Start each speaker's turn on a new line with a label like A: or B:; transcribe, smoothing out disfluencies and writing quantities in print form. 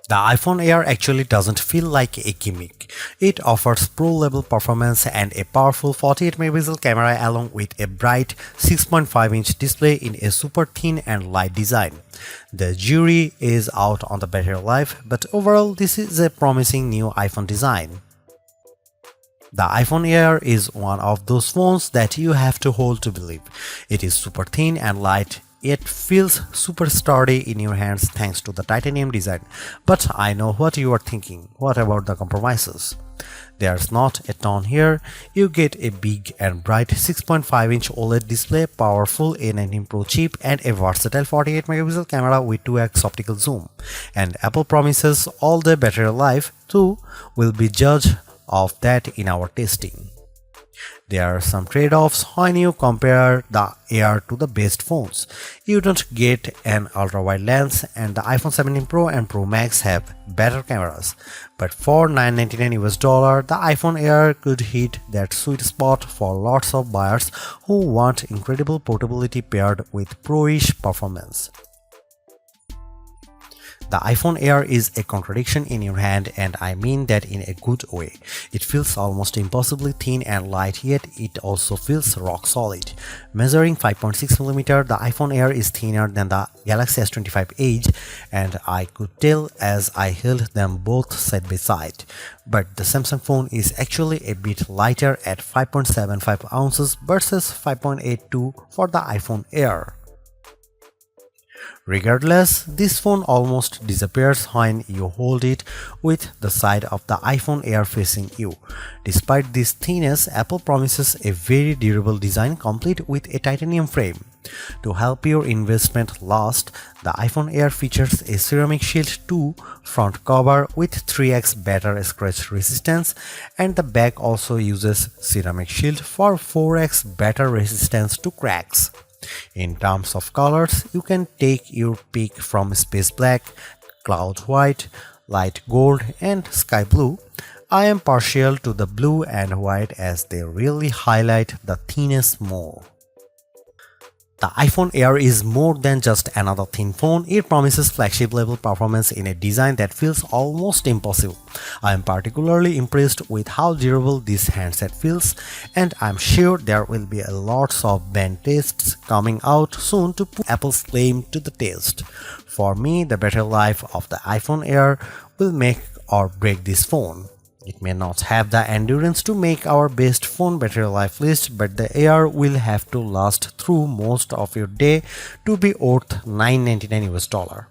A: The iPhone Air actually doesn't feel like a gimmick. It offers pro-level performance and a powerful 48 megapixel camera along with a bright 6.5-inch display in a super thin and light design. The jury is out on the battery life, but overall this is a promising new iPhone design. The iPhone Air is one of those phones that you have to hold to believe. It is super thin and light. It feels super sturdy in your hands thanks to the titanium design. But I know what you are thinking. What about the compromises? There's not a ton here. You get a big and bright 6.5-inch OLED display, powerful A19 Pro chip, and a versatile 48 megapixel camera with 2x optical zoom. And Apple promises all the battery life too will be judged of that in our testing. There are some trade-offs when you compare the Air to the best phones. You don't get an ultra-wide lens, and the iPhone 17 Pro and Pro Max have better cameras. But for $999, the iPhone Air could hit that sweet spot for lots of buyers who want incredible portability paired with pro-ish performance. The iPhone Air is a contradiction in your hand, and I mean that in a good way. It feels almost impossibly thin and light, yet it also feels rock solid. Measuring 5.6mm, the iPhone Air is thinner than the Galaxy S25 Edge, and I could tell as I held them both side by side. But the Samsung phone is actually a bit lighter at 5.75 ounces versus 5.82 for the iPhone Air. Regardless, this phone almost disappears when you hold it with the side of the iPhone Air facing you. Despite this thinness, Apple promises a very durable design complete with a titanium frame. To help your investment last, the iPhone Air features a Ceramic Shield 2 front cover with 3x better scratch resistance, and the back also uses Ceramic Shield for 4x better resistance to cracks. In terms of colors, you can take your pick from space black, cloud white, light gold, and sky blue. I am partial to the blue and white as they really highlight the thinness more. The iPhone Air is more than just another thin phone. It promises flagship level performance in a design that feels almost impossible. I am particularly impressed with how durable this handset feels, and I'm sure there will be lots of band tests coming out soon to put Apple's claim to the test. For me, the battery life of the iPhone Air will make or break this phone. It may not have the endurance to make our best phone battery life list, but the Air will have to last through most of your day to be worth $999.